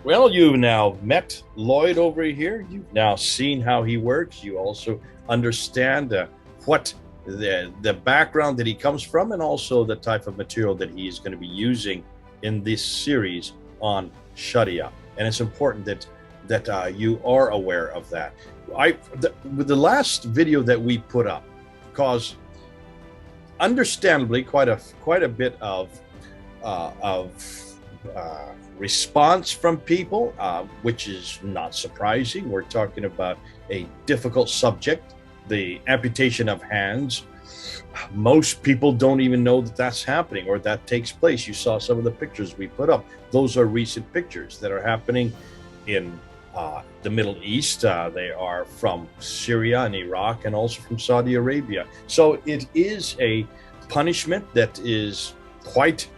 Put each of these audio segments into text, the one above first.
Well, you've now met Lloyd over here. You've now seen how he works. You also understand what the background that he comes from, and also the type of material that he is going to be using in this series on Shariah. And it's important that you are aware of that. With the last video that we put up caused, understandably, quite a bit of response from people, which is not surprising. We're talking about a difficult subject, the amputation of hands. Most people don't even know that that's happening or that takes place. You saw some of the pictures we put up. Those are recent pictures that are happening in the Middle East. They are from Syria and Iraq, and also from Saudi Arabia. So it is a punishment that is quite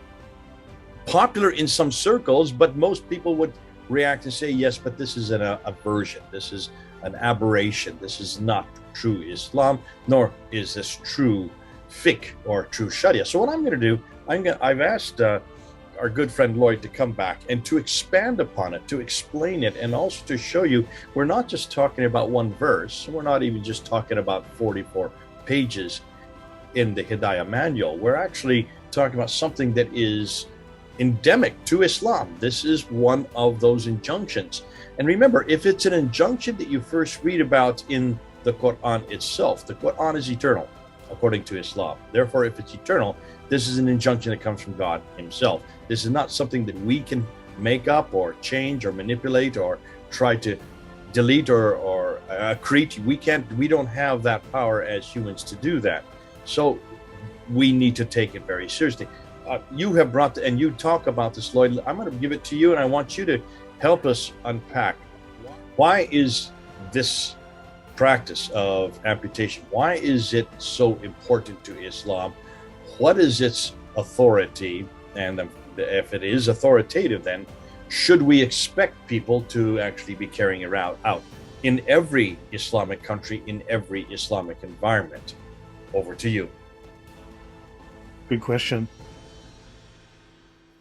popular in some circles, but most people would react and say, yes, but this is an aberration. This is an aberration. This is not true Islam, nor is this true fiqh or true Sharia. So what I'm going to do, I've asked our good friend Lloyd to come back and to expand upon it, to explain it, and also to show you we're not just talking about one verse. We're not even just talking about 44 pages in the Hidayah manual. We're actually talking about something that is endemic to Islam. This is one of those injunctions. And remember, if it's an injunction that you first read about in the Qur'an itself, the Qur'an is eternal, according to Islam. Therefore, if it's eternal, this is an injunction that comes from God himself. This is not something that we can make up or change or manipulate or try to delete or accrete. We don't have that power as humans to do that. So we need to take it very seriously. You have brought, and you talk about this, Lloyd. I'm going to give it to you, and I want you to help us unpack. Why is this practice of amputation, why is it so important to Islam? What is its authority? And if it is authoritative, then should we expect people to actually be carrying it out in every Islamic country, in every Islamic environment? Over to you. Good question.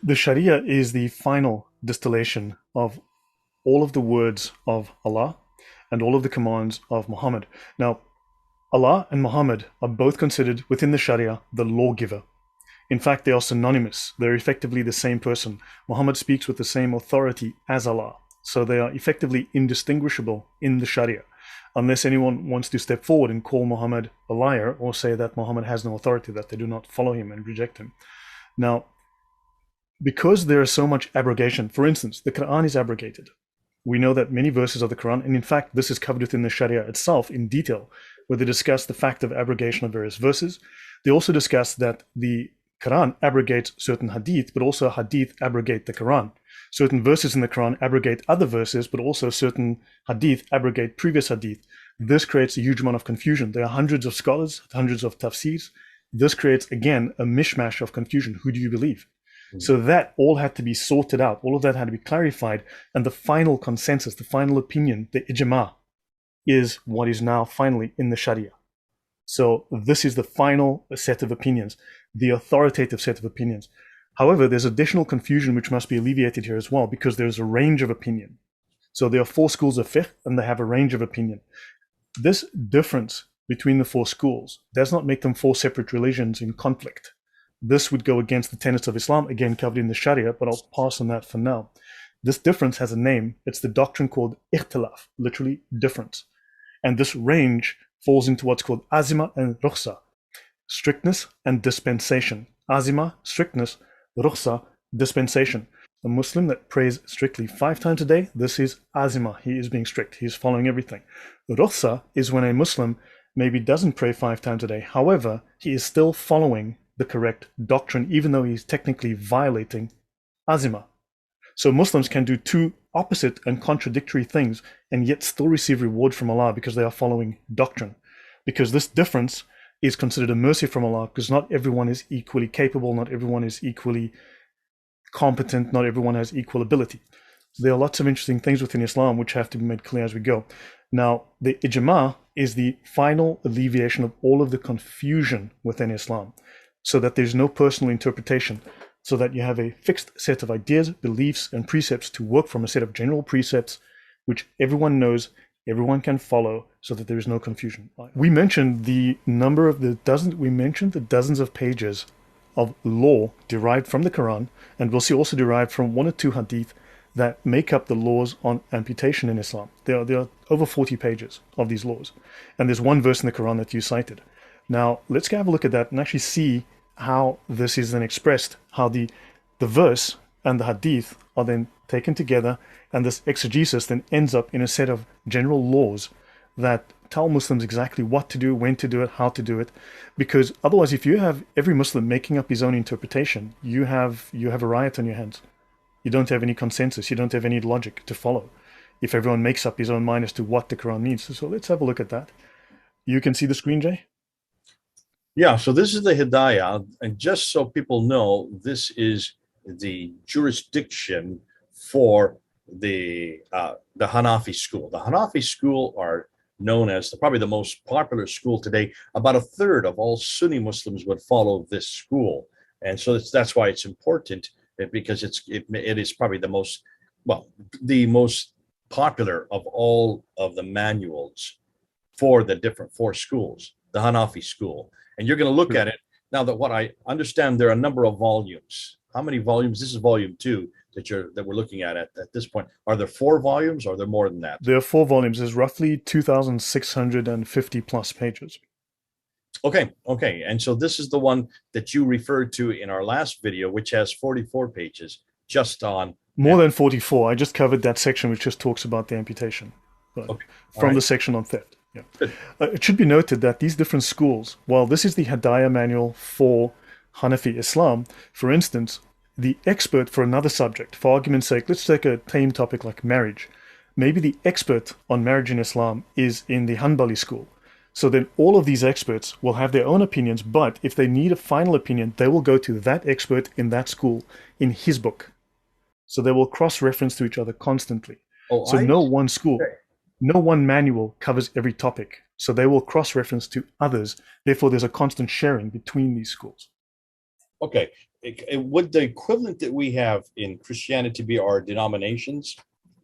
The Sharia is the final distillation of all of the words of Allah and all of the commands of Muhammad. Now, Allah and Muhammad are both considered within the Sharia the lawgiver. In fact, they are synonymous. They're effectively the same person. Muhammad speaks with the same authority as Allah. So they are effectively indistinguishable in the Sharia, unless anyone wants to step forward and call Muhammad a liar or say that Muhammad has no authority, that they do not follow him and reject him. Now, because there is so much abrogation, for instance, the Qur'an is abrogated. We know that many verses of the Qur'an, and in fact, this is covered within the Sharia itself in detail, where they discuss the fact of abrogation of various verses. They also discuss that the Qur'an abrogates certain hadith, but also hadith abrogate the Qur'an. Certain verses in the Qur'an abrogate other verses, but also certain hadith abrogate previous hadith. This creates a huge amount of confusion. There are hundreds of scholars, hundreds of tafsirs. This creates, again, a mishmash of confusion. Who do you believe? So that all had to be sorted out. All of that had to be clarified. And the final consensus, the final opinion, the ijma, is what is now finally in the Sharia. So this is the final set of opinions, the authoritative set of opinions. However, there's additional confusion which must be alleviated here as well, because there's a range of opinion. So there are 4 schools of fiqh, and they have a range of opinion. This difference between the 4 schools does not make them 4 separate religions in conflict. This would go against the tenets of Islam, again covered in the Sharia, but I'll pass on that for now. This difference has a name. It's the doctrine called ikhtilaf, literally difference. And this range falls into what's called azima and rukhsa, strictness and dispensation. Azima, strictness; rukhsa, dispensation. A Muslim that prays strictly 5 times a day, this is azima. He is being strict. He is following everything. Rukhsa is when a Muslim maybe doesn't pray 5 times a day. However, he is still following the correct doctrine, even though he's technically violating azima. So Muslims can do 2 opposite and contradictory things and yet still receive reward from Allah because they are following doctrine. Because this difference is considered a mercy from Allah, because not everyone is equally capable, not everyone is equally competent, not everyone has equal ability. There are lots of interesting things within Islam which have to be made clear as we go. Now, the ijma is the final alleviation of all of the confusion within Islam, so that there's no personal interpretation. so that you have a fixed set of ideas, beliefs, and precepts to work from, a set of general precepts which everyone knows, everyone can follow, so that there is no confusion. We mentioned the dozens of pages of law derived from the Quran, and we'll see also derived from one or two hadith that make up the laws on amputation in Islam. There are over 40 pages of these laws, and there's one verse in the Quran that you cited. Now, let's have a look at that and actually see how this is then expressed, how the verse and the hadith are then taken together, and this exegesis then ends up in a set of general laws that tell Muslims exactly what to do, when to do it, how to do it. Because otherwise, if you have every Muslim making up his own interpretation, you have a riot on your hands. You don't have any consensus, you don't have any logic to follow if everyone makes up his own mind as to what the Quran means. So let's have a look at that. You can see the screen, Jay? Yeah, so this is the Hidayah, and just so people know, this is the jurisdiction for the Hanafi school. The Hanafi school are known as probably the most popular school today. About a third of all Sunni Muslims would follow this school, and so that's why it's important, because it is probably the most popular of all of the manuals for the different four schools, the Hanafi school. And you're going to look at it now. That what I understand, there are a number of volumes. How many volumes? This is volume 2 that we're looking at this point. Are there 4 volumes, or are there more than that? There are 4 volumes. There's roughly 2,650 plus pages. Okay. And so this is the one that you referred to in our last video, which has 44 pages just on... More than 44. I just covered that section which just talks about the amputation. From the section on theft. Yeah. It should be noted that these different schools, while this is the Hidayah manual for Hanafi Islam, for instance, the expert for another subject, for argument's sake, let's take a tame topic like marriage. Maybe the expert on marriage in Islam is in the Hanbali school. So then all of these experts will have their own opinions, but if they need a final opinion, they will go to that expert in that school in his book. So they will cross-reference to each other constantly. No one school... Okay. No one manual covers every topic, so they will cross-reference to others. Therefore, there's a constant sharing between these schools. Okay. Would the equivalent that we have in Christianity be our denominations?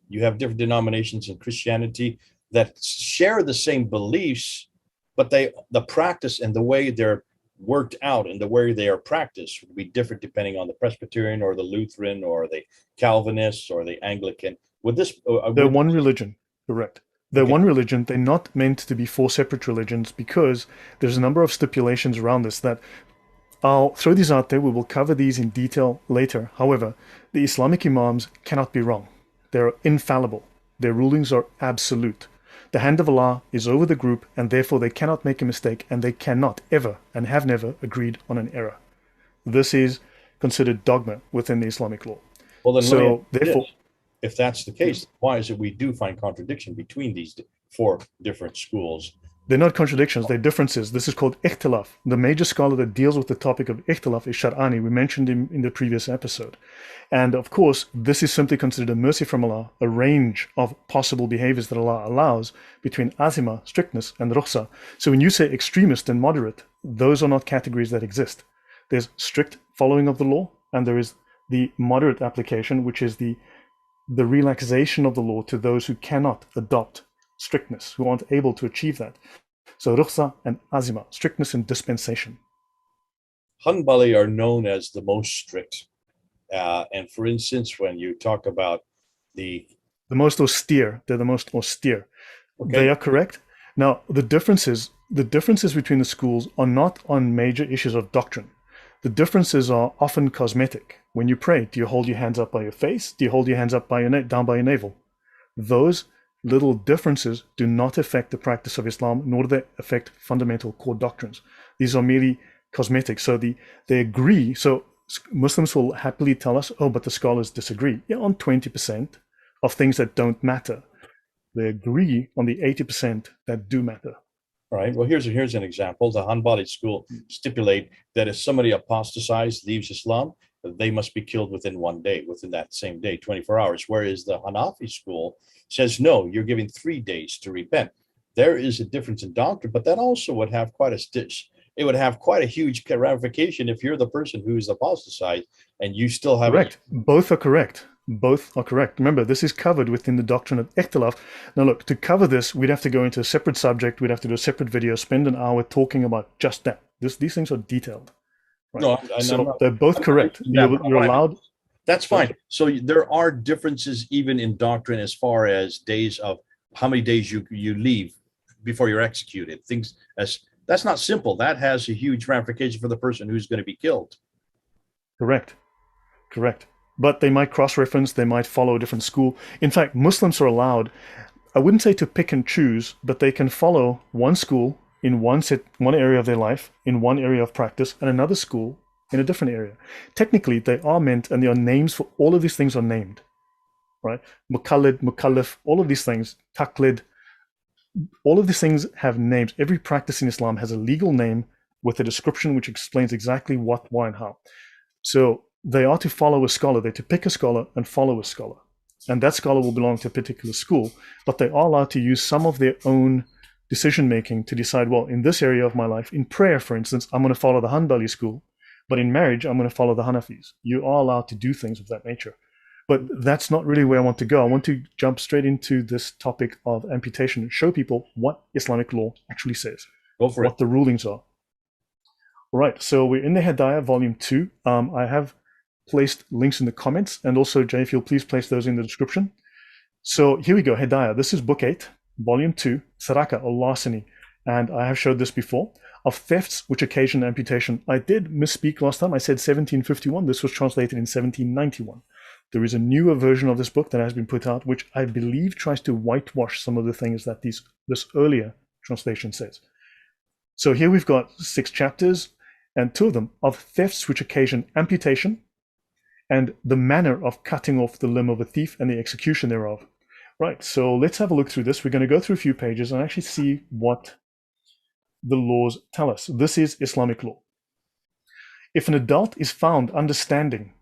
You have different denominations in Christianity that share the same beliefs, but the practice and the way they're worked out and the way they are practiced would be different depending on the Presbyterian or the Lutheran or the Calvinist or the Anglican. Would this... They're one religion, correct. They're one religion. They're not meant to be 4 separate religions, because there's a number of stipulations around this that I'll throw these out there. We will cover these in detail later. However, the Islamic Imams cannot be wrong. They're infallible. Their rulings are absolute. The hand of Allah is over the group, and therefore they cannot make a mistake, and they cannot ever and have never agreed on an error. This is considered dogma within the Islamic law. Well, then therefore... If that's the case, why is it we do find contradiction between these 4 different schools? They're not contradictions, they're differences. This is called ikhtilaf. The major scholar that deals with the topic of ikhtilaf is Shar'ani. We mentioned him in the previous episode. And of course, this is simply considered a mercy from Allah, a range of possible behaviors that Allah allows between azima, strictness, and rukhsa. So when you say extremist and moderate, those are not categories that exist. There's strict following of the law, and there is the moderate application, which is the relaxation of the law to those who cannot adopt strictness, who aren't able to achieve that. So rukhsa and azima, strictness and dispensation. Hanbali are known as the most strict. And for instance, when you talk about the most austere, they're the most austere. Okay. They are correct. Now, the differences between the schools are not on major issues of doctrine. The differences are often cosmetic. When you pray, do you hold your hands up by your face? Do you hold your hands up by down by your navel? Those little differences do not affect the practice of Islam, nor do they affect fundamental core doctrines. These are merely cosmetic. So they agree. So Muslims will happily tell us, oh, but the scholars disagree. Yeah, on 20% of things that don't matter. They agree on the 80% that do matter. All right. Well, here's an example. The Hanbali school stipulate that if somebody apostatized, leaves Islam, they must be killed within 1 day, within that same day, 24 hours. Whereas the Hanafi school says, no, you're giving 3 days to repent. There is a difference in doctrine, but that also would have quite a it would have quite a huge ramification if you're the person who's apostatized and you still have Correct. Both are correct. Both are correct. Remember, this is covered within the doctrine of ikhtilaf. Now, look, to cover this, we'd have to go into a separate subject. We'd have to do a separate video, spend an hour talking about just that. These things are detailed. Right? No, so they're both correct. You're allowed. That's fine. So there are differences even in doctrine as far as days of how many days you leave before you're executed. Things as that's not simple. That has a huge ramification for the person who's going to be killed. Correct. But they might cross-reference, they might follow a different school. In fact, Muslims are allowed, I wouldn't say to pick and choose, but they can follow one school in one area of their life, in one area of practice, and another school in a different area. Technically, they are meant, and there are names for all of these things are named, right? Muqallid, Mukallaf, all of these things, Taqlid, all of these things have names. Every practice in Islam has a legal name with a description which explains exactly what, why, and how. So they are to follow a scholar. They're to pick a scholar and follow a scholar. And that scholar will belong to a particular school, but they are allowed to use some of their own decision-making to decide, well, in this area of my life, in prayer, for instance, I'm going to follow the Hanbali school, but in marriage, I'm going to follow the Hanafis. You are allowed to do things of that nature. But that's not really where I want to go. I want to jump straight into this topic of amputation and show people what Islamic law actually says, what the rulings are. All right, so we're in the Hidayah, Volume 2. I have placed links in the comments, and also, Jay, if you'll please place those in the description. So here we go, Hidayah. This is Book 8, Volume 2, Saraka or larceny. And I have showed this before, of thefts which occasion amputation. I did misspeak last time. I said 1751. This was translated in 1791. There is a newer version of this book that has been put out, which I believe tries to whitewash some of the things that this earlier translation says. So here we've got 6 chapters, and 2 of them of thefts which occasion amputation, and the manner of cutting off the limb of a thief and the execution thereof. Right, so let's have a look through this. We're going to go through a few pages and actually see what the laws tell us. This is Islamic law. If an adult is found understanding,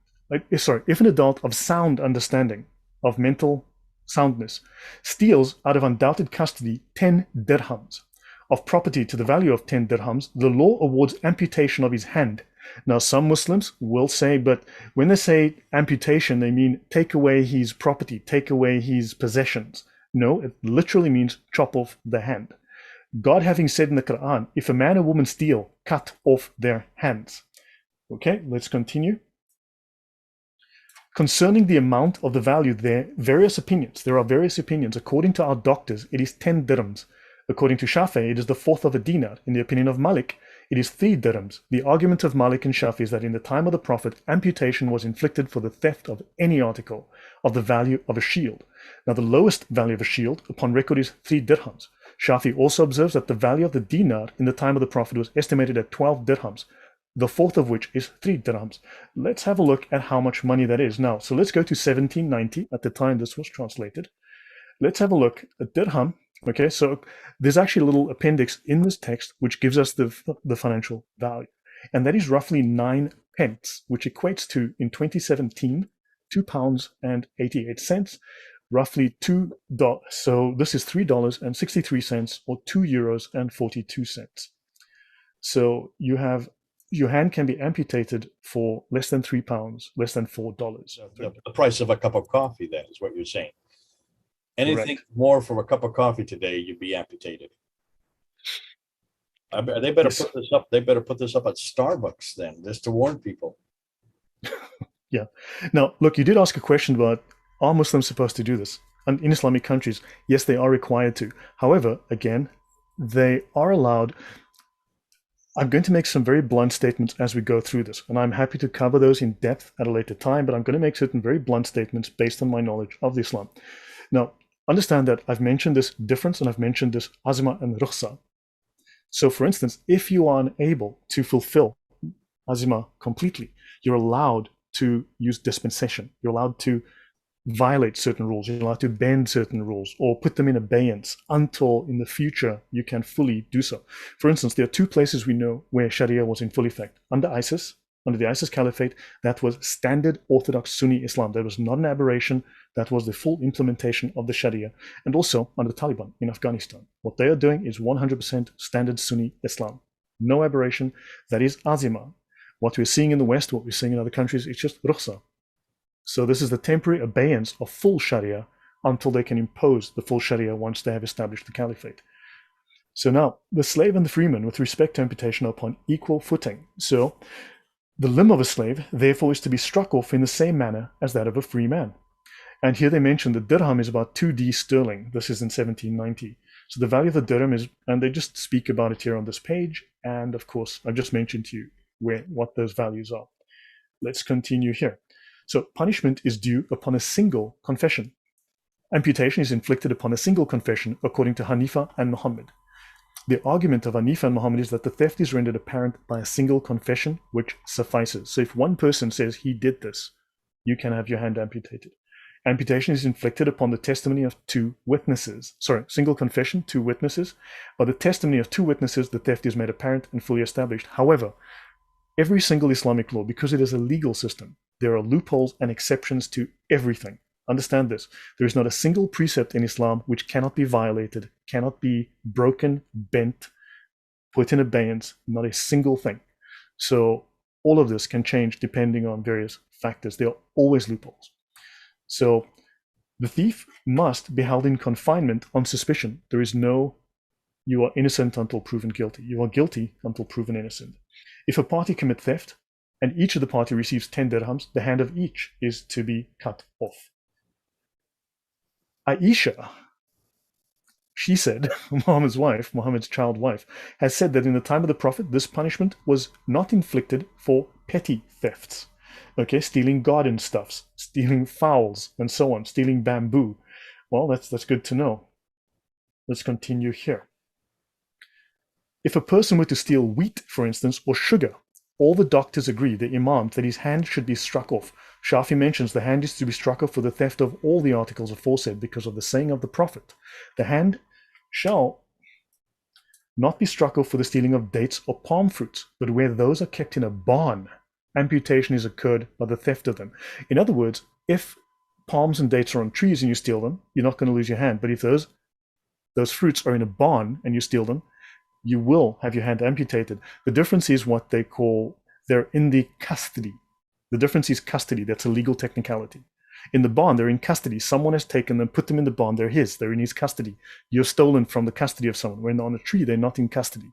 if an adult of sound understanding, of mental soundness, steals out of undoubted custody 10 dirhams of property to the value of 10 dirhams, the law awards amputation of his hand. Now, some Muslims will say, but when they say amputation, they mean take away his property, take away his possessions. No, it literally means chop off the hand. God having said in the Qur'an, if a man or woman steal, cut off their hands. Okay, let's continue. Concerning the amount of the value, there are various opinions. According to our doctors, it is 10 dirhams. According to Shafi'i, it is the fourth of a dinar. In the opinion of Malik, it is 3 dirhams. The argument of Malik and Shafi is that in the time of the Prophet, amputation was inflicted for the theft of any article of the value of a shield. Now, the lowest value of a shield upon record is 3 dirhams. Shafi also observes that the value of the dinar in the time of the Prophet was estimated at 12 dirhams, the fourth of which is 3 dirhams. Let's have a look at how much money that is. Now, so let's go to 1790, at the time this was translated. Let's have a look at dirham. Okay, so there's actually a little appendix in this text which gives us the financial value. And that is roughly 9 pence, which equates to, in 2017, £2.88, roughly $2. So this is $3.63 or €2.42. So you have, your hand can be amputated for less than £3, less than $4. The price of a cup of coffee, then, is what you're saying. Anything Correct. more for a cup of coffee today, you'd be amputated. They better put this up. They better put this up at Starbucks then, just to warn people. Yeah. Now, look, you did ask a question about, are Muslims supposed to do this? And in Islamic countries, yes, they are required to. However, again, they are allowed. I'm going to make some very blunt statements as we go through this, and I'm happy to cover those in depth at a later time, but I'm going to make certain very blunt statements based on my knowledge of Islam. Now, understand that I've mentioned this difference and I've mentioned this azma and rukhsa. So for instance, if you are unable to fulfill azma completely, you're allowed to use dispensation. You're allowed to violate certain rules. You're allowed to bend certain rules or put them in abeyance until in the future you can fully do so. For instance, there are 2 places we know where Shariah was in full effect. Under ISIS, under the ISIS Caliphate, that was standard Orthodox Sunni Islam. That was not an aberration. That was the full implementation of the Sharia. And also under the Taliban in Afghanistan. What they are doing is 100% standard Sunni Islam. No aberration. That is azima. What we're seeing in the West, what we're seeing in other countries, it's just rukhsa. So this is the temporary abeyance of full Sharia until they can impose the full Sharia once they have established the caliphate. So now, the slave and the freeman with respect to amputation are upon equal footing. So the limb of a slave, therefore, is to be struck off in the same manner as that of a free man. And here they mention the dirham is about 2D sterling. This is in 1790. So the value of the dirham is, and they just speak about it here on this page. And of course, I've just mentioned to you what those values are. Let's continue here. So punishment is due upon a single confession. Amputation is inflicted upon a single confession, according to Hanifa and Muhammad. The argument of Hanifa and Muhammad is that the theft is rendered apparent by a single confession, which suffices. So if one person says he did this, you can have your hand amputated. Amputation is inflicted upon the testimony of two witnesses. Sorry, single confession, two witnesses. By the testimony of two witnesses, the theft is made apparent and fully established. However, every single Islamic law, because it is a legal system, there are loopholes and exceptions to everything. Understand this. There is not a single precept in Islam which cannot be violated, cannot be broken, bent, put in abeyance, not a single thing. So all of this can change depending on various factors. There are always loopholes. So the thief must be held in confinement on suspicion. There is no, you are innocent until proven guilty. You are guilty until proven innocent. If a party commit theft and each of the party receives 10 dirhams, the hand of each is to be cut off. Aisha, she said, Muhammad's wife, Muhammad's child wife, has said that in the time of the Prophet, this punishment was not inflicted for petty thefts. Okay, stealing garden stuffs, stealing fowls, and so on, stealing bamboo. Well, that's good to know. Let's continue here. If a person were to steal wheat, for instance, or sugar, all the doctors agree, the imam, that his hand should be struck off. Shafi mentions the hand is to be struck off for the theft of all the articles aforesaid because of the saying of the Prophet. The hand shall not be struck off for the stealing of dates or palm fruits, but where those are kept in a barn, amputation is occurred by the theft of them. In other words, if palms and dates are on trees and you steal them, you're not going to lose your hand. But if those fruits are in a barn and you steal them, you will have your hand amputated. The difference is what they call, they're in the custody. The difference is custody. That's a legal technicality. In the barn, they're in custody. Someone has taken them, put them in the barn. They're his. They're in his custody. You're stolen from the custody of someone. When they're on a tree, they're not in custody.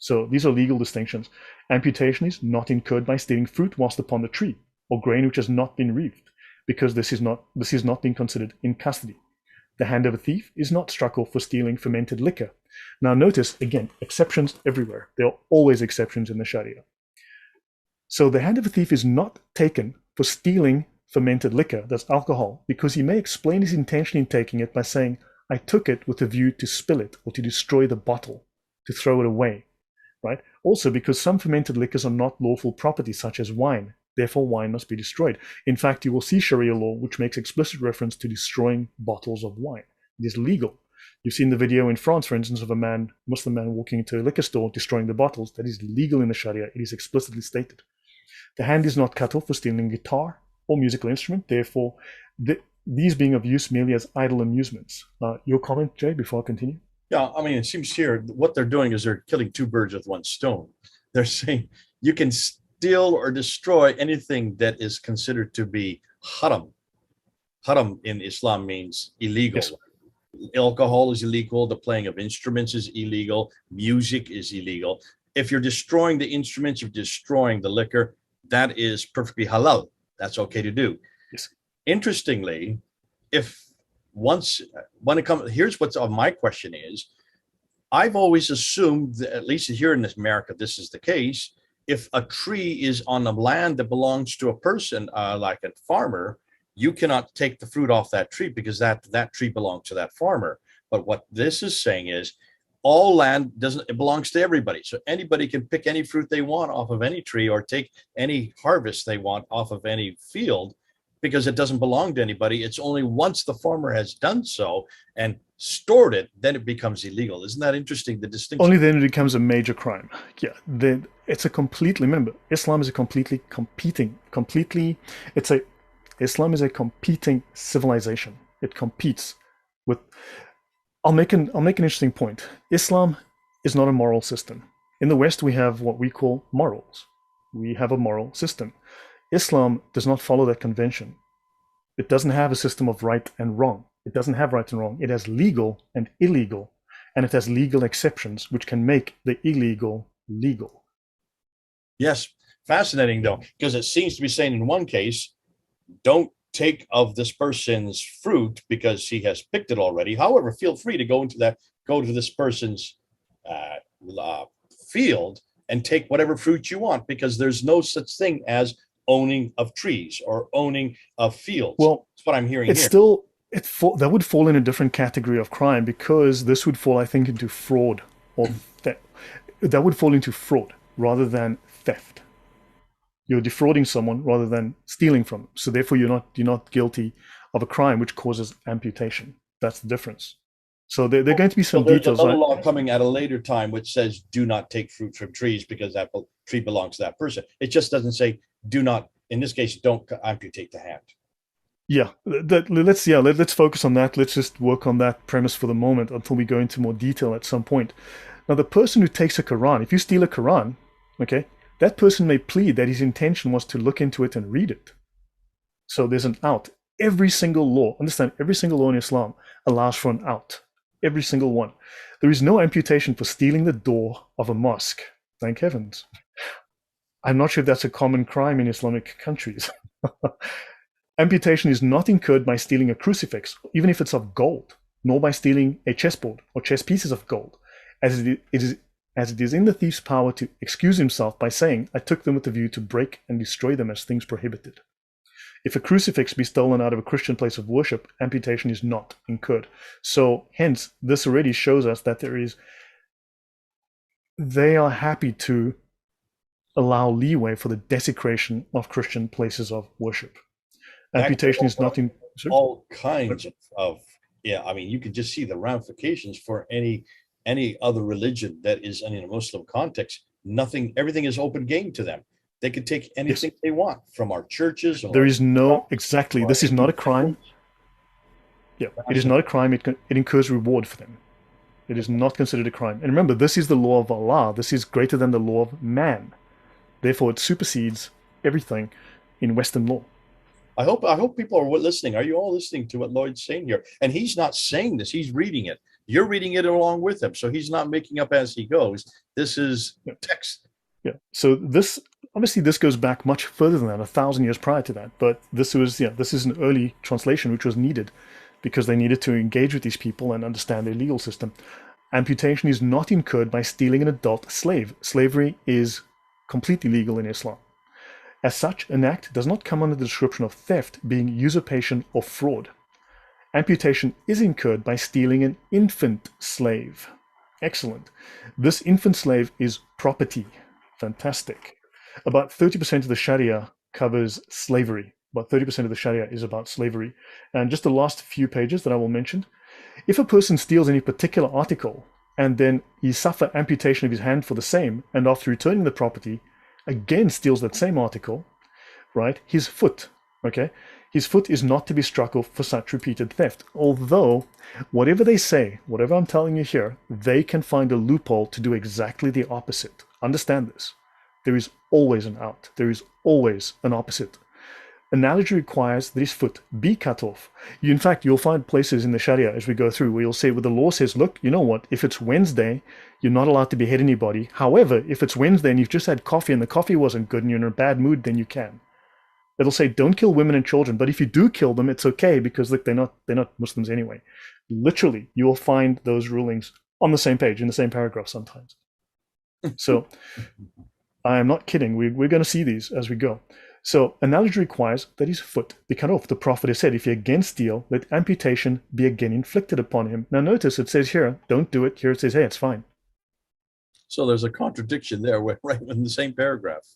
So these are legal distinctions. Amputation is not incurred by stealing fruit whilst upon the tree, or grain which has not been reaped, because this is not being considered in custody. The hand of a thief is not struck off for stealing fermented liquor. Now notice, again, exceptions everywhere. There are always exceptions in the Sharia. So the hand of a thief is not taken for stealing fermented liquor, that's alcohol, because he may explain his intention in taking it by saying, I took it with a view to spill it or to destroy the bottle, to throw it away. Right? Also, because some fermented liquors are not lawful property, such as wine. Therefore, wine must be destroyed. In fact, you will see Sharia law, which makes explicit reference to destroying bottles of wine. It is legal. You've seen the video in France, for instance, of a Muslim man walking into a liquor store, destroying the bottles. That is legal in the Sharia. It is explicitly stated. The hand is not cut off for stealing a guitar or musical instrument. Therefore, these being of use merely as idle amusements. Your comment, Jay, before I continue? Yeah, I mean, it seems here what they're doing is they're killing two birds with one stone. They're saying you can steal or destroy anything that is considered to be haram. Haram in Islam means illegal. Yes. Alcohol is illegal. The playing of instruments is illegal. Music is illegal. If you're destroying the instruments, you're destroying the liquor, that is perfectly halal. That's okay to do. Yes. Interestingly, when it comes, here's what's my question is, I've always assumed that, at least here in America, this is the case. If a tree is on the land that belongs to a person, like a farmer, you cannot take the fruit off that tree because that tree belongs to that farmer. But what this is saying is all land it belongs to everybody. So anybody can pick any fruit they want off of any tree or take any harvest they want off of any field, because it doesn't belong to anybody. It's only once the farmer has done so and stored it, then it becomes illegal. Isn't that interesting, the distinction? Only then it becomes a major crime. Yeah, it's a completely, remember, Islam is a Islam is a competing civilization. It competes with, I'll make an interesting point. Islam is not a moral system. In the West, we have what we call morals. We have a moral system. Islam does not follow that convention. It doesn't have a system of right and wrong. It doesn't have right and wrong. It has legal and illegal, and it has legal exceptions which can make the illegal legal. Yes, fascinating though, because it seems to be saying in one case, don't take of this person's fruit because he has picked it already. However, feel free to go to this person's field and take whatever fruit you want, because there's no such thing as owning of trees or owning of fields. Well, that's what I'm hearing it's here. still that would fall in a different category of crime, because this would fall, I think, into fraud or theft. That would fall into fraud rather than theft. You're defrauding someone rather than stealing from them. So therefore, you're not guilty of a crime which causes amputation. That's the difference. So there are going to be some details. There's another law coming at a later time which says do not take fruit from trees because that tree belongs to that person. It just doesn't say do not, in this case, don't amputate the hand. Yeah, let's focus on that. Let's just work on that premise for the moment until we go into more detail at some point. Now, the person who takes a Quran, if you steal a Quran, okay, that person may plead that his intention was to look into it and read it. So there's an out. Every single law, understand, every single law in Islam allows for an out. Every single one. There is no amputation for stealing the door of a mosque. Thank heavens. I'm not sure if that's a common crime in Islamic countries. Amputation is not incurred by stealing a crucifix, even if it's of gold, nor by stealing a chessboard or chess pieces of gold, as it is in the thief's power to excuse himself by saying, I took them with the view to break and destroy them as things prohibited. If a crucifix be stolen out of a Christian place of worship, amputation is not incurred. So hence, this already shows us that they are happy to allow leeway for the desecration of Christian places of worship. Amputation is not in all kinds of yeah. I mean, you can just see the ramifications for any other religion that is in a Muslim context. Everything is open game to them. They can take anything they want from our churches. There is no exactly. This is not a crime. Yeah, it is not a crime. It incurs reward for them. It is not considered a crime. And remember, this is the law of Allah. This is greater than the law of man. Therefore, it supersedes everything in Western law. I hope people are listening. Are you all listening to what Lloyd's saying here? And he's not saying this, he's reading it. You're reading it along with him. So he's not making up as he goes. This is text. Yeah. So this goes back much further than that, 1,000 years prior to that. But this is an early translation which was needed because they needed to engage with these people and understand their legal system. Amputation is not incurred by stealing an adult slave. Slavery is completely legal in Islam. As such, an act does not come under the description of theft, being usurpation or fraud. Amputation is incurred by stealing an infant slave. Excellent. This infant slave is property. Fantastic. About 30% of the Shariah covers slavery. About 30% of the Shariah is about slavery. And just the last few pages that I will mention. If a person steals any particular article and then he suffer amputation of his hand for the same, and after returning the property, again steals that same article, right? His foot is not to be struck off for such repeated theft. Although, whatever they say, whatever I'm telling you here, they can find a loophole to do exactly the opposite. Understand this. There is always an out. There is always an opposite. Analogy requires that his foot be cut off. In fact, you'll find places in the Sharia as we go through where you'll say, where the law says, look, you know what, if it's Wednesday, you're not allowed to behead anybody. However, if it's Wednesday and you've just had coffee and the coffee wasn't good and you're in a bad mood, then you can. It'll say, don't kill women and children, but if you do kill them, it's okay because look, they're not Muslims anyway. Literally, you will find those rulings on the same page, in the same paragraph sometimes. So I am not kidding. We're going to see these as we go. So analogy requires that his foot be cut off. The Prophet has said, if he again steal, let amputation be again inflicted upon him. Now notice it says here, don't do it. Here it says, hey, it's fine. So there's a contradiction there, right in the same paragraph.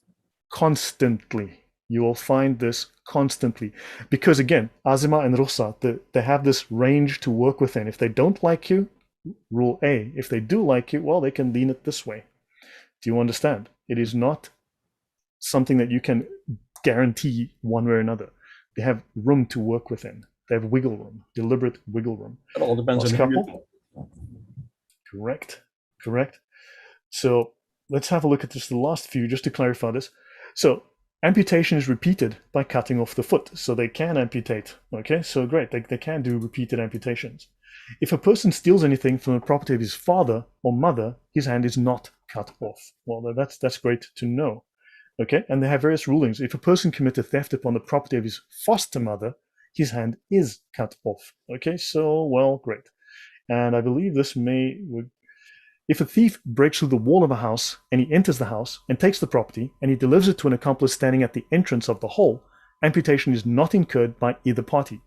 Constantly. You will find this constantly. Because again, Azima and Rusa, they have this range to work within. If they don't like you, rule A. If they do like you, well, they can lean it this way. Do you understand? It is not something that you can guarantee one way or another. They have room to work within. They have wiggle room, deliberate wiggle room. It all depends on couple. Correct. So let's have a look at just the last few, just to clarify this. So amputation is repeated by cutting off the foot. So they can amputate. Okay, so great. They can do repeated amputations. If a person steals anything from the property of his father or mother, his hand is not cut off. Well, that's great to know. Okay, and they have various rulings. If a person commits a theft upon the property of his foster mother, his hand is cut off. Okay, so, well, great. And I believe this if a thief breaks through the wall of a house and he enters the house and takes the property and he delivers it to an accomplice standing at the entrance of the hole, amputation is not incurred by either party,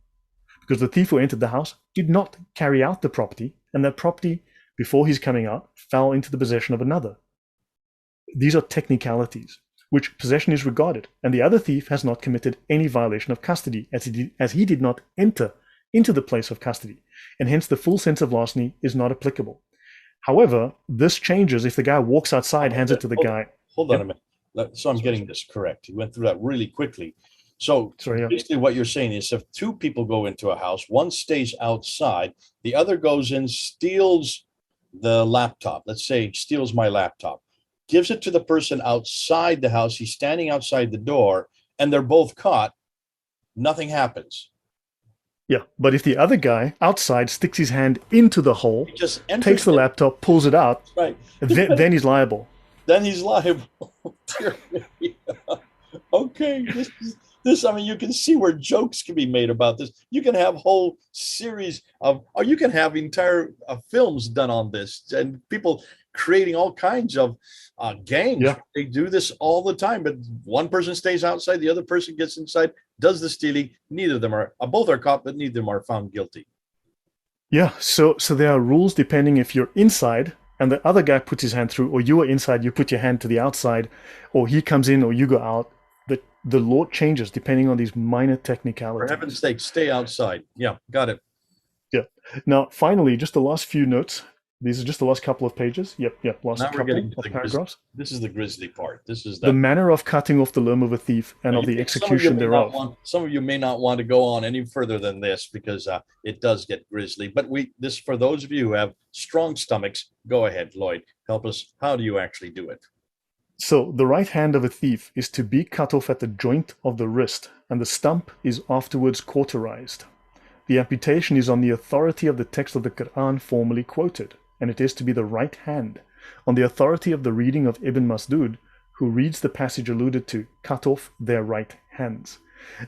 because the thief who entered the house did not carry out the property, and that property, before his coming out, fell into the possession of another. These are technicalities, which possession is regarded, and the other thief has not committed any violation of custody, as he did not enter into the place of custody, and hence the full sense of larceny is not applicable. However, this changes if the guy walks outside, hands it to the guy. Hold on a minute. So I'm getting this correct. You went through that really quickly. So basically what you're saying is if two people go into a house, one stays outside, the other goes in, steals the laptop. Let's say steals my laptop, gives it to the person outside the house. He's standing outside the door and they're both caught. Nothing happens. Yeah, but if the other guy outside sticks his hand into the hole, takes the laptop, pulls it out, right, then he's liable. Then he's liable. Okay, this. I mean, you can see where jokes can be made about this. You can have whole series of, or you can have entire films done on this, and people creating all kinds of games. Yeah. They do this all the time, but one person stays outside, the other person gets inside, does the stealing. Neither of them are, both are caught, but neither of them are found guilty. Yeah, so there are rules depending if you're inside and the other guy puts his hand through, or you are inside, you put your hand to the outside, or he comes in or you go out. The law changes depending on these minor technicalities. For heaven's sake, stay outside. Yeah, got it. Yeah. Now, finally, just the last few notes. These are just the last couple of pages. Yep. Last couple of paragraphs. This is the grisly part. This is the manner of cutting off the limb of a thief and of the execution thereof. Some of you may not want to go on any further than this because it does get grisly. But this, for those of you who have strong stomachs, go ahead, Lloyd. Help us. How do you actually do it? So the right hand of a thief is to be cut off at the joint of the wrist, and the stump is afterwards cauterized. The amputation is on the authority of the text of the Qur'an formally quoted, and it is to be the right hand, on the authority of the reading of Ibn Mas'ud, who reads the passage alluded to, cut off their right hands.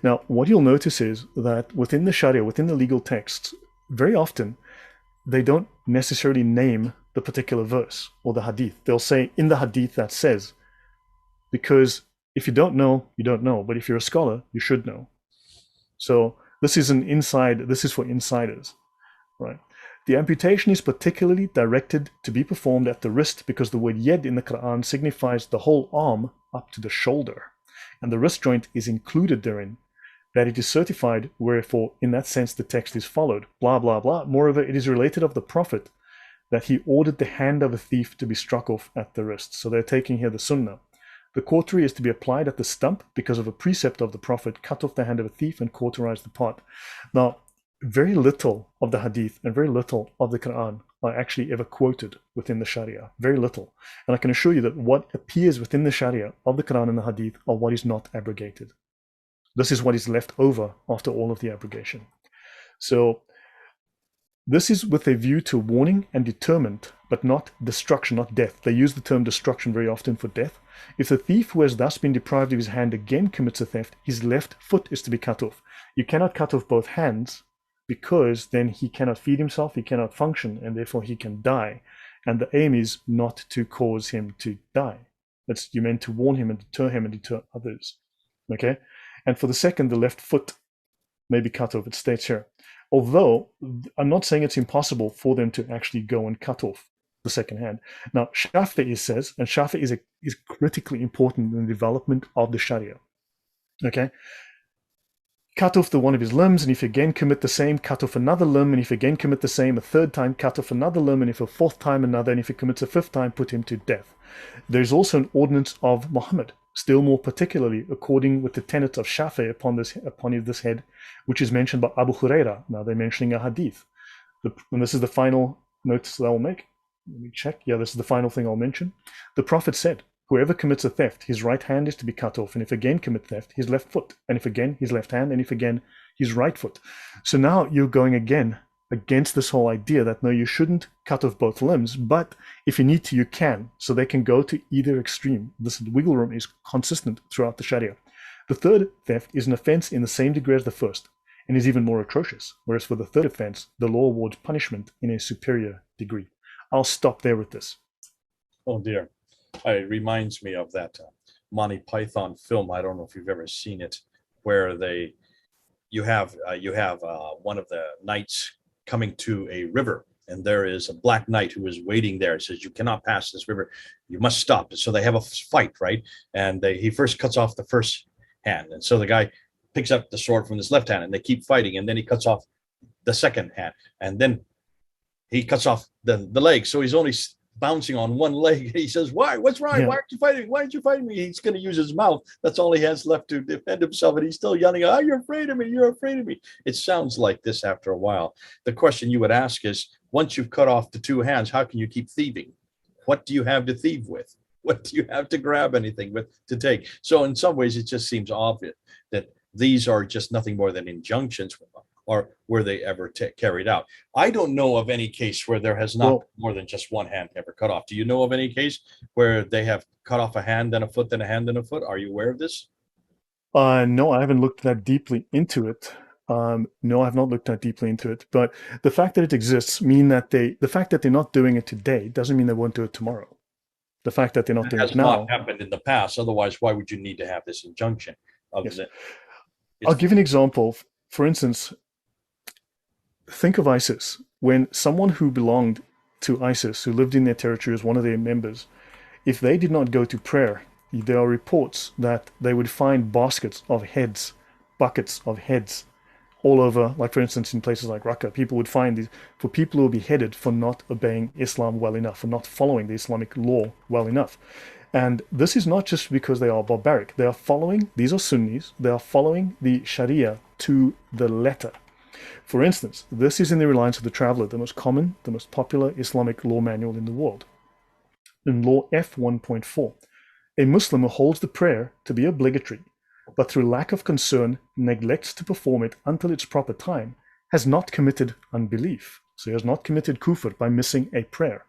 Now, what you'll notice is that within the Shariah, within the legal texts, very often they don't necessarily name the particular verse or the hadith. They'll say, in the hadith that says, because if you don't know, you don't know. But if you're a scholar, you should know. So this is for insiders, right? The amputation is particularly directed to be performed at the wrist because the word yed in the Quran signifies the whole arm up to the shoulder. And the wrist joint is included therein, that it is certified, wherefore in that sense the text is followed, blah, blah, blah. Moreover, it is related of the Prophet that he ordered the hand of a thief to be struck off at the wrist. So they're taking here the sunnah. The cautery is to be applied at the stump because of a precept of the Prophet, cut off the hand of a thief and cauterize the part. Now, very little of the hadith and very little of the Quran are actually ever quoted within the Sharia. Very little. And I can assure you that what appears within the Sharia of the Quran and the hadith are what is not abrogated. This is what is left over after all of the abrogation. So this is with a view to warning and deterrent, but not destruction, not death. They use the term destruction very often for death. If the thief who has thus been deprived of his hand again commits a theft, his left foot is to be cut off. You cannot cut off both hands because then he cannot feed himself, he cannot function, and therefore he can die. And the aim is not to cause him to die. You're meant to warn him and deter others. Okay? And for the second, the left foot may be cut off. It states here. Although I'm not saying it's impossible for them to actually go and cut off the second hand. Now, Shafi'i says, and Shafi'i is critically important in the development of the Sharia. Okay? Cut off the one of his limbs, and if you again commit the same, cut off another limb, and if you again commit the same a third time, cut off another limb, and if a fourth time another, and if he commits a fifth time, put him to death. There's also an ordinance of Muhammad, still more particularly according with the tenets of Shafi'i upon this head, which is mentioned by Abu Huraira. Now they're mentioning a hadith. And this is the final notice that I will make. Let me check. Yeah, this is the final thing I'll mention. The Prophet said, whoever commits a theft, his right hand is to be cut off, and if again commit theft, his left foot, and if again, his left hand, and if again, his right foot. So now you're going again against this whole idea that no, you shouldn't cut off both limbs, but if you need to, you can. So they can go to either extreme. This wiggle room is consistent throughout the Shariah. The third theft is an offense in the same degree as the first, and is even more atrocious, whereas for the third offense, the law awards punishment in a superior degree. I'll stop there with this. Oh dear. It reminds me of that Monty Python film. I don't know if you've ever seen it, where you have one of the knights coming to a river, and there is a black knight who is waiting there. It says, you cannot pass this river, you must stop. So they have a fight, right? And he first cuts off the first hand, and so the guy picks up the sword from his left hand, and they keep fighting, and then he cuts off the second hand, and then he cuts off the leg. So he's only bouncing on one leg. He says, why? What's wrong? Yeah. Why aren't you fighting? Why aren't you fighting me? He's going to use his mouth. That's all he has left to defend himself. And he's still yelling, oh, you're afraid of me. You're afraid of me. It sounds like this after a while. The question you would ask is, once you've cut off the two hands, how can you keep thieving? What do you have to thieve with? What do you have to grab anything with to take? So in some ways, it just seems obvious that these are just nothing more than injunctions, or were they ever carried out? I don't know of any case where there has not been more than just one hand ever cut off. Do you know of any case where they have cut off a hand, then a foot, then a hand, then a foot? Are you aware of this? No, I haven't looked that deeply into it. No, I have not looked that deeply into it. But the fact that it exists the fact that they're not doing it today doesn't mean they won't do it tomorrow. The fact that they're not doing it now has not happened in the past. Otherwise, why would you need to have this injunction? Yes. I'll give an example. For instance, think of ISIS. When someone who belonged to ISIS, who lived in their territory as one of their members, if they did not go to prayer, there are reports that they would find baskets of heads, buckets of heads all over, like for instance in places like Raqqa, people would find these for people who will be beheaded for not obeying Islam well enough, for not following the Islamic law well enough. And this is not just because they are barbaric. They are following, these are Sunnis, they are following the Shariah to the letter. For instance, this is in the Reliance of the Traveller, the most common, the most popular Islamic law manual in the world. In Law F 1.4, a Muslim who holds the prayer to be obligatory, but through lack of concern neglects to perform it until its proper time, has not committed unbelief. So he has not committed kufr by missing a prayer.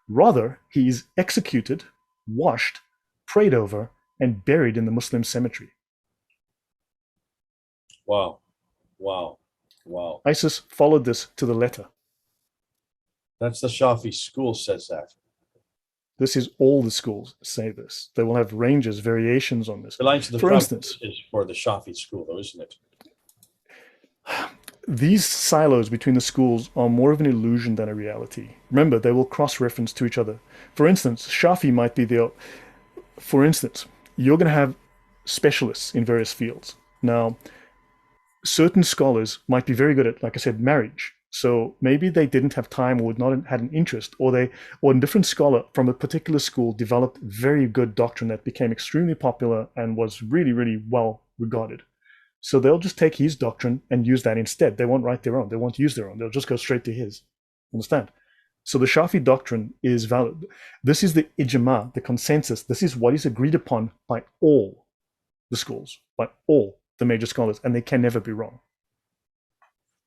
Rather, he is executed, washed, prayed over, and buried in the Muslim cemetery. Wow. Wow. Wow. ISIS followed this to the letter. That's the Shafi school says that. This is all the schools say this. They will have ranges, variations on this. For instance, is for the Shafi school, though, isn't it? These silos between the schools are more of an illusion than a reality. Remember, they will cross-reference to each other. For instance, Shafi might be the... For instance, you're going to have specialists in various fields. Now, certain scholars might be very good at, like I said, marriage. So maybe they didn't have time or not had an interest, or a different scholar from a particular school developed very good doctrine that became extremely popular and was really, really well regarded. So they'll just take his doctrine and use that instead. They won't write their own. They won't use their own. They'll just go straight to his. Understand? So the Shafi doctrine is valid. This is the ijma, the consensus. This is what is agreed upon by all the schools, by all the major scholars, and they can never be wrong.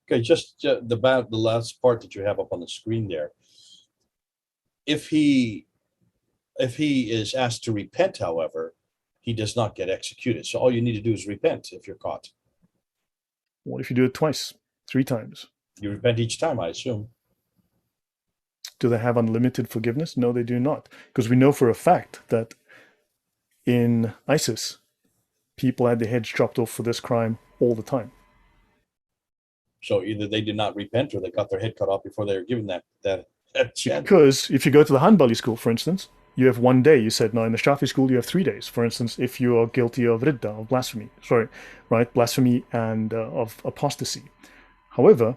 Okay, just the last part that you have up on the screen there. If he is asked to repent, however, he does not get executed. So all you need to do is repent if you're caught. What if you do it twice, 3 times? You repent each time, I assume. Do they have unlimited forgiveness? No, they do not. Because we know for a fact that in ISIS, people had their heads chopped off for this crime all the time. So either they did not repent or they got their head cut off before they were given that chance. Because if you go to the Hanbali school, for instance, you have 1 day. You said, no, in the Shafi school, you have 3 days. For instance, if you are guilty of ridda, of blasphemy, blasphemy and of apostasy. However,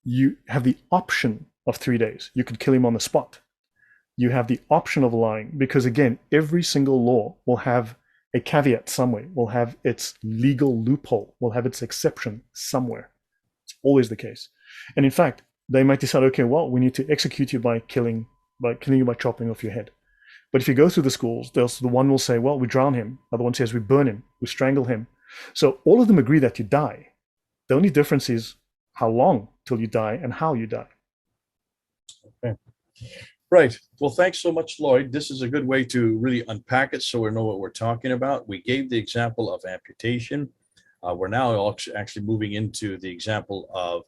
you have the option of 3 days. You could kill him on the spot. You have the option of lying because, again, every single law will have a caveat somewhere, will have its legal loophole, will have its exception somewhere. It's always the case. And in fact, they might decide, okay, well, we need to execute you by killing you by chopping off your head. But if you go through the schools, the one will say, well, we drown him. The other one says we burn him, we strangle him. So all of them agree that you die. The only difference is how long till you die and how you die. Okay. Right. Well, thanks so much, Lloyd. This is a good way to really unpack it so we know what we're talking about. We gave the example of amputation. We're now actually moving into the example of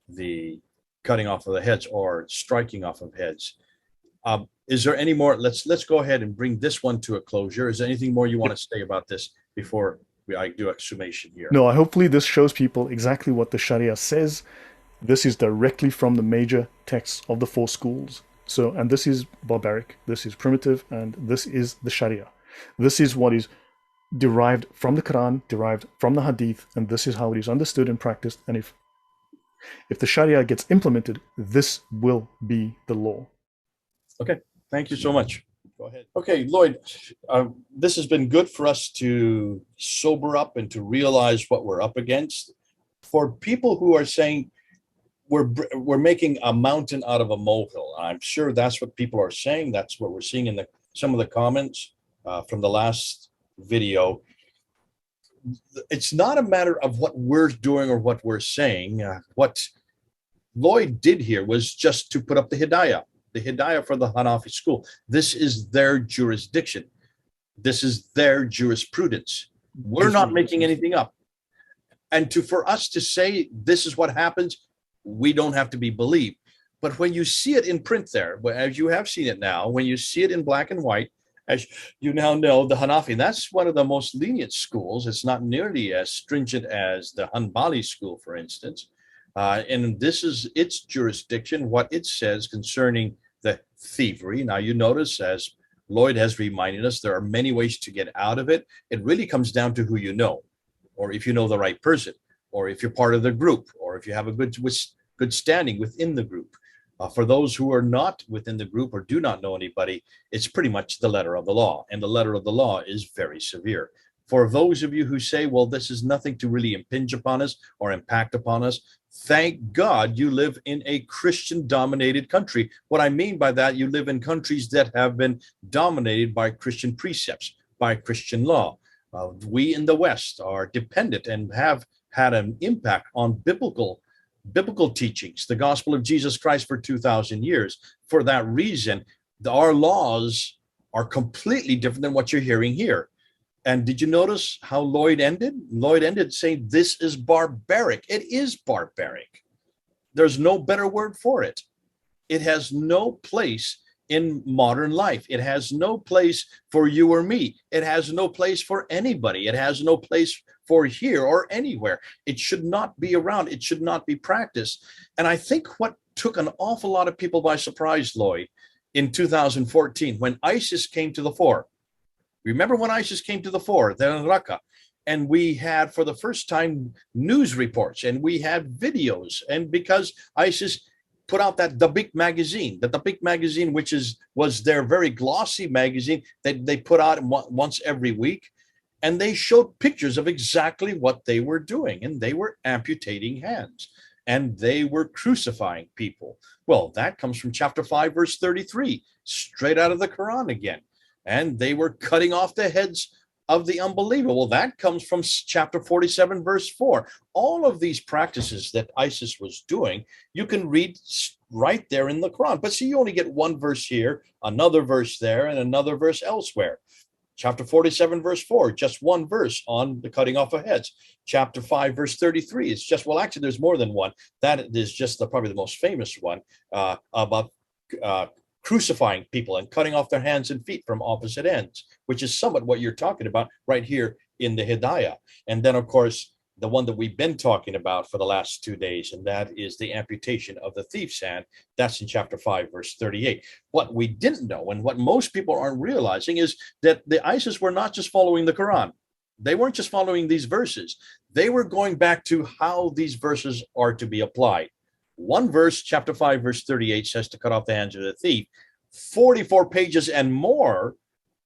the cutting off of the heads or striking off of heads. Is there any more? Let's go ahead and bring this one to a closure. Is there anything more you want to say about this before I do a summation here? No, hopefully this shows people exactly what the Sharia says. This is directly from the major texts of the 4 schools. So, and this is barbaric, this is primitive, and this is the Sharia. This is what is derived from the Qur'an, derived from the Hadith, and this is how it is understood and practiced. And if the Sharia gets implemented, this will be the law. Okay, thank you so much. Go ahead. Okay, Lloyd, this has been good for us to sober up and to realize what we're up against. For people who are saying we're making a mountain out of a molehill, I'm sure that's what people are saying. That's what we're seeing in some of the comments from the last video. It's not a matter of what we're doing or what we're saying. What Lloyd did here was just to put up the Hidayah for the Hanafi school. This is their jurisdiction. This is their jurisprudence. We're not making anything up. And for us to say this is what happens, we don't have to be believed. But when you see it in print there, as you have seen it now, when you see it in black and white, as you now know, the Hanafi, that's one of the most lenient schools. It's not nearly as stringent as the Hanbali school, for instance. And this is its jurisdiction, what it says concerning the thievery. Now, you notice, as Lloyd has reminded us, there are many ways to get out of it. It really comes down to who you know, or if you know the right person, or if you're part of the group, or if you have a good standing within the group. For those who are not within the group or do not know anybody, it's pretty much the letter of the law, and the letter of the law is very severe. For those of you who say, well, this is nothing to really impinge upon us or impact upon us, thank God you live in a Christian-dominated country. What I mean by that, you live in countries that have been dominated by Christian precepts, by Christian law. We in the West are dependent and have had an impact on biblical teachings, the gospel of Jesus Christ for 2,000 years. For that reason, our laws are completely different than what you're hearing here. And did you notice how Lloyd ended? Lloyd ended saying, this is barbaric. It is barbaric. There's no better word for it. It has no place in modern life. It has no place for you or me. It has no place for anybody. It has no place for here or anywhere. It should not be around. It should not be practiced. And I think what took an awful lot of people by surprise, Lloyd, in 2014, when ISIS came to the fore. Remember when ISIS came to the fore, then in Raqqa, and we had for the first time news reports and we had videos. And because ISIS put out the Big magazine, which was their very glossy magazine that they put out once every week. And they showed pictures of exactly what they were doing. And they were amputating hands and they were crucifying people. Well, that comes from chapter 5, verse 33, straight out of the Quran again. And they were cutting off the heads of the unbeliever. Well, that comes from chapter 47, verse 4. All of these practices that ISIS was doing, you can read right there in the Quran. But see, you only get one verse here, another verse there, and another verse elsewhere. Chapter 47, verse 4, just one verse on the cutting off of heads. Chapter 5, verse 33, it's just, well, actually, there's more than one. That is just probably the most famous one about crucifying people and cutting off their hands and feet from opposite ends, which is somewhat what you're talking about right here in the Hidayah. And then, of course, the one that we've been talking about for the last 2 days, and that is the amputation of the thief's hand. That's in chapter 5, verse 38. What we didn't know, and what most people aren't realizing, is that the ISIS were not just following the Quran. They weren't just following these verses. They were going back to how these verses are to be applied. One verse, chapter 5, verse 38, says to cut off the hands of the thief. 44 pages and more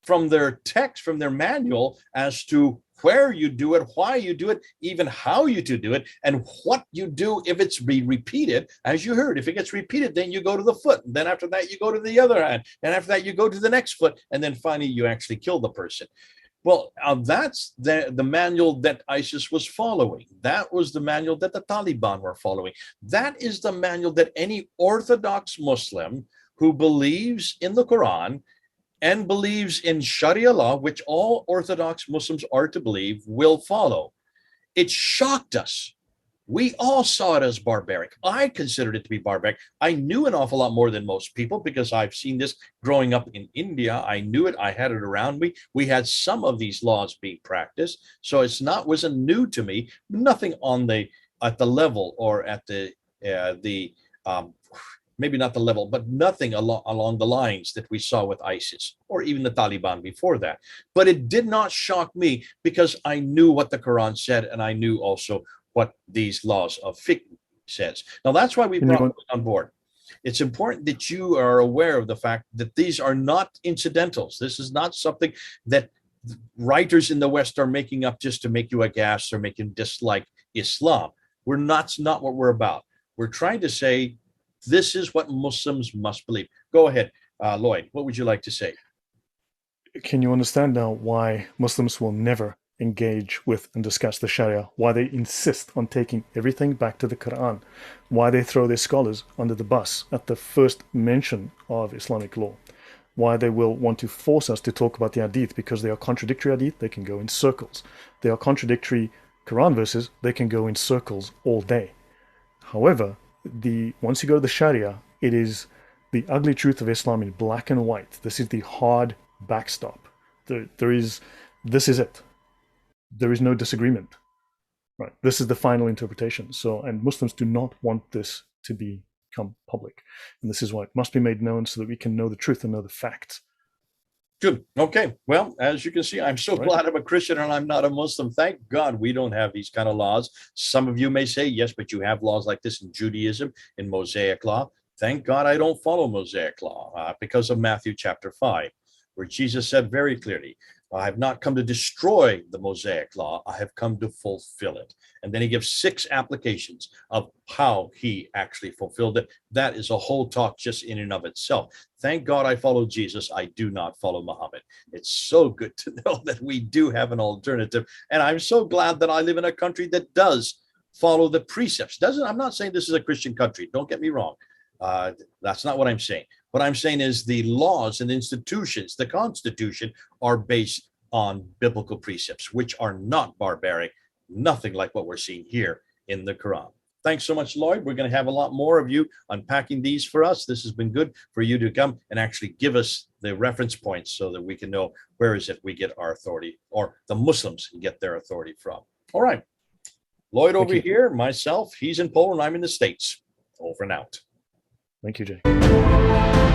from their text, from their manual, as to where you do it, why you do it, even how you do it, and what you do if it's be repeated. As you heard, if it gets repeated, then you go to the foot. And then after that, you go to the other hand. And after that, you go to the next foot. And then finally, you actually kill the person. Well, that's the manual that ISIS was following. That was the manual that the Taliban were following. That is the manual that any Orthodox Muslim who believes in the Qur'an and believes in Sharia law, which all Orthodox Muslims are to believe, will follow. It shocked us. We all saw it as barbaric. I considered it to be barbaric. I knew an awful lot more than most people because I've seen this growing up in India. I knew it. I had it around me. We had some of these laws being practiced. So wasn't new to me. Nothing at the level or at the maybe not the level, but nothing along the lines that we saw with ISIS or even the Taliban before that. But it did not shock me because I knew what the Quran said, and I knew also what these laws of fiqh says. Now, that's why we brought it on board. It's important that you are aware of the fact that these are not incidentals. This is not something that writers in the West are making up just to make you aghast or make you dislike Islam. That's not what we're about. We're trying to say this is what Muslims must believe. Go ahead, Lloyd. What would you like to say? Can you understand now why Muslims will never engage with and discuss the Sharia, why they insist on taking everything back to the Qur'an, why they throw their scholars under the bus at the first mention of Islamic law, why they will want to force us to talk about the hadith because they are contradictory hadith, they can go in circles. They are contradictory Quran verses, they can go in circles all day. However, once you go to the Sharia, it is the ugly truth of Islam in black and white. This is the hard backstop. This is it. There is no disagreement. Right. This is the final interpretation. And Muslims do not want this to become public. And this is why it must be made known so that we can know the truth and know the facts. Good. Okay. Well, as you can see, I'm so glad I'm a Christian and I'm not a Muslim. Thank God we don't have these kind of laws. Some of you may say, yes, but you have laws like this in Judaism, in Mosaic law. Thank God I don't follow Mosaic law because of Matthew chapter 5, where Jesus said very clearly, I have not come to destroy the Mosaic law. I have come to fulfill it. And then he gives 6 applications of how he actually fulfilled it. That is a whole talk just in and of itself. Thank God I follow Jesus. I do not follow Muhammad. It's so good to know that we do have an alternative. And I'm so glad that I live in a country that does follow the precepts. I'm not saying this is a Christian country. Don't get me wrong. That's not what I'm saying. What I'm saying is the laws and institutions, the Constitution, are based on biblical precepts, which are not barbaric, nothing like what we're seeing here in the Quran. Thanks so much, Lloyd. We're going to have a lot more of you unpacking these for us. This has been good for you to come and actually give us the reference points so that we can know where is it we get our authority, or the Muslims can get their authority from. All right. Lloyd over here, myself, he's in Poland, I'm in the States. Over and out. Thank you, Jay.